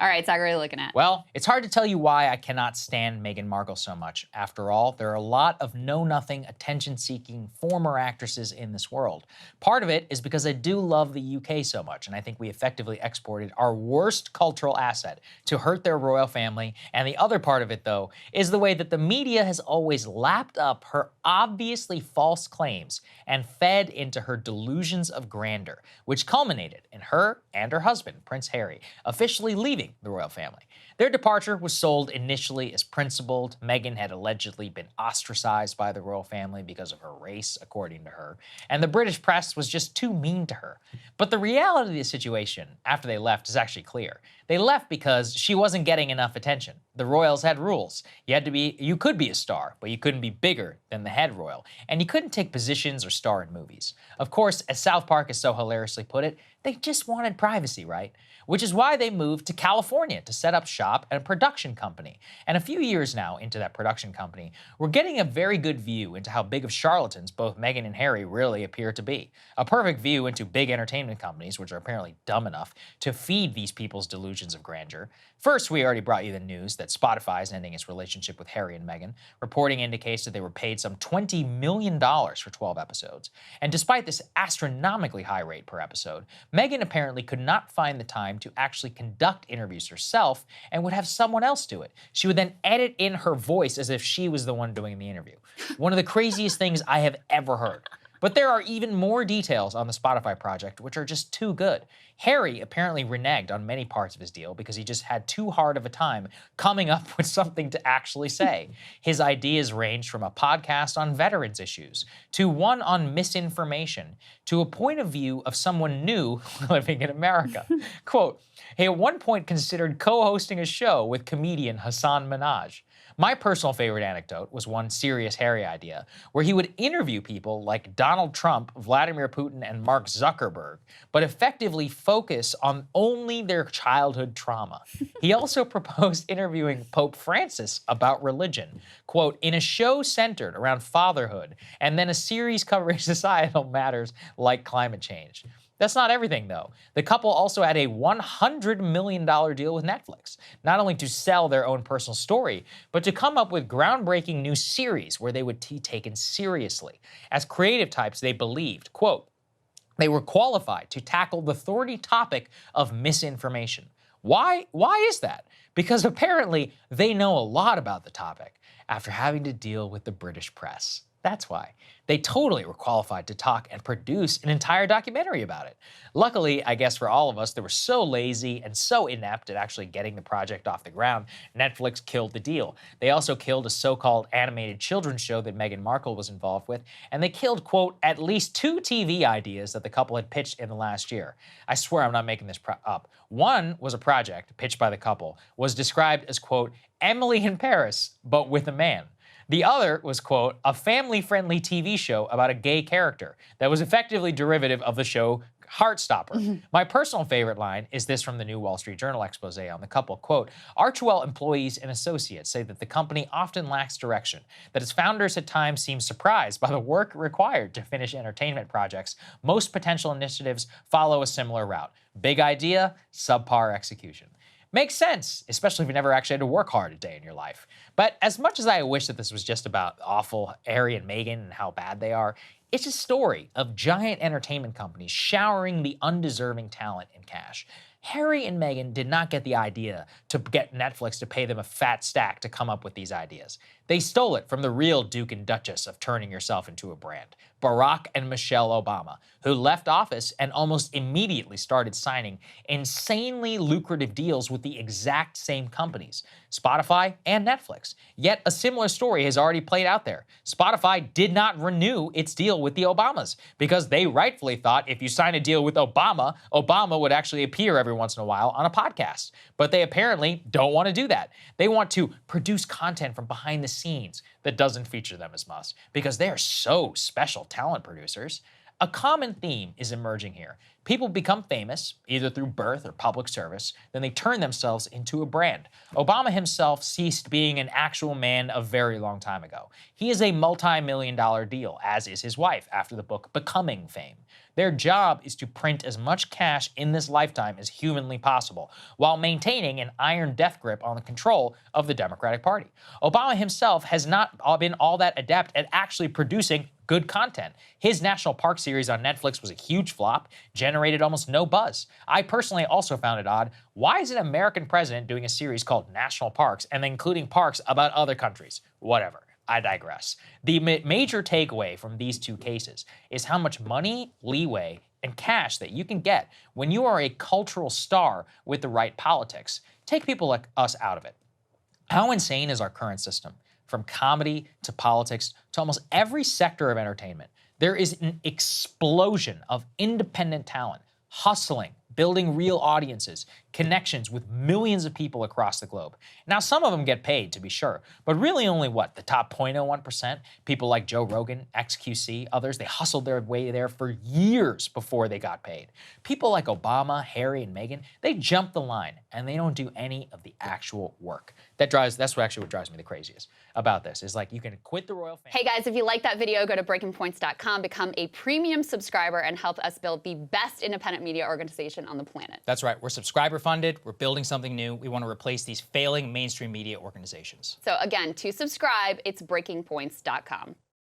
All right, Saagar, what are you looking at? Well, it's hard to tell you why I cannot stand Meghan Markle so much. After all, there are a lot of know-nothing, attention-seeking former actresses in this world. Part of it is because I do love the UK so much, and I think we effectively exported our worst cultural asset to hurt their royal family. And the other part of it, though, is the way that the media has always lapped up her obviously false claims and fed into her delusions of grandeur, which culminated in her and her husband, Prince Harry, officially leaving the royal family. Their departure was sold initially as principled. Meghan had allegedly been ostracized by the royal family because of her race, according to her, and the British press was just too mean to her. But the reality of the situation after they left is actually clear. They left because she wasn't getting enough attention. The royals had rules. You could be a star, but you couldn't be bigger than the head royal, and you couldn't take positions or star in movies. Of course, as South Park has so hilariously put it, they just wanted privacy, right? Which is why they moved to California to set up shop at a production company. And a few years now into that production company, we're getting a very good view into how big of charlatans both Meghan and Harry really appear to be. A perfect view into big entertainment companies, which are apparently dumb enough to feed these people's delusions of grandeur. First, we already brought you the news that Spotify is ending its relationship with Harry and Meghan. Reporting indicates that they were paid some $20 million for 12 episodes. And despite this astronomically high rate per episode, Meghan apparently could not find the time to actually conduct interviews herself and would have someone else do it. She would then edit in her voice as if she was the one doing the interview. One of the craziest things I have ever heard. But there are even more details on the Spotify project, which are just too good. Harry apparently reneged on many parts of his deal because he just had too hard of a time coming up with something to actually say. His ideas ranged from a podcast on veterans issues, to one on misinformation, to a point of view of someone new living in America. Quote, he at one point considered co-hosting a show with comedian Hassan Minhaj. My personal favorite anecdote was one serious Harry idea, where he would interview people like Donald Trump, Vladimir Putin, and Mark Zuckerberg, but effectively focus on only their childhood trauma. He also proposed interviewing Pope Francis about religion, quote, in a show centered around fatherhood, and then a series covering societal matters like climate change. That's not everything, though. The couple also had a $100 million deal with Netflix, not only to sell their own personal story, but to come up with groundbreaking new series where they would be taken seriously. As creative types, they believed, quote, they were qualified to tackle the thorny topic of misinformation. Why is that? Because apparently they know a lot about the topic after having to deal with the British press. That's why. They totally were qualified to talk and produce an entire documentary about it. Luckily, I guess for all of us that were so lazy and so inept at actually getting the project off the ground, Netflix killed the deal. They also killed a so-called animated children's show that Meghan Markle was involved with, and they killed, quote, at least 2 TV ideas that the couple had pitched in the last year. I swear I'm not making this up. One was a project pitched by the couple, was described as, quote, Emily in Paris, but with a man. The other was, quote, a family-friendly TV show about a gay character that was effectively derivative of the show Heartstopper. My personal favorite line is this from the New Wall Street Journal expose on the couple, quote, Archewell employees and associates say that the company often lacks direction, that its founders at times seem surprised by the work required to finish entertainment projects. Most potential initiatives follow a similar route. Big idea, subpar execution. Makes sense, especially if you never actually had to work hard a day in your life. But as much as I wish that this was just about awful Harry and Meghan and how bad they are, it's a story of giant entertainment companies showering the undeserving talent in cash. Harry and Meghan did not get the idea to get Netflix to pay them a fat stack to come up with these ideas. They stole it from the real Duke and Duchess of turning yourself into a brand, Barack and Michelle Obama, who left office and almost immediately started signing insanely lucrative deals with the exact same companies, Spotify and Netflix. Yet a similar story has already played out there. Spotify did not renew its deal with the Obamas because they rightfully thought if you sign a deal with Obama, Obama would actually appear every once in a while on a podcast. But they apparently don't want to do that. They want to produce content from behind the scenes that doesn't feature them as much because they are so special talent producers. A common theme is emerging here. People become famous, either through birth or public service, then they turn themselves into a brand. Obama himself ceased being an actual man a very long time ago. He is a multi-million-dollar deal, as is his wife, after the book Becoming fame. Their job is to print as much cash in this lifetime as humanly possible, while maintaining an iron death grip on the control of the Democratic Party. Obama himself has not been all that adept at actually producing good content. His National Park series on Netflix was a huge flop, generated almost no buzz. I personally also found it odd. Why is an American president doing a series called National Parks and then including parks about other countries? Whatever. I digress. The major takeaway from these two cases is how much money, leeway, and cash that you can get when you are a cultural star with the right politics. Take people like us out of it. How insane is our current system? From comedy to politics to almost every sector of entertainment, there is an explosion of independent talent, hustling, building real audiences, connections with millions of people across the globe. Now, some of them get paid, to be sure, but really only what, the top 0.01%? People like Joe Rogan, XQC, others, they hustled their way there for years before they got paid. People like Obama, Harry, and Meghan, they jump the line, and they don't do any of the actual work. That's what drives me the craziest about this, is like you can quit the royal family. Hey guys, if you like that video, go to breakingpoints.com, become a premium subscriber, and help us build the best independent media organization on the planet. That's right. We're subscriber funded. We're building something new. We want to replace these failing mainstream media organizations. So again, to subscribe, it's breakingpoints.com.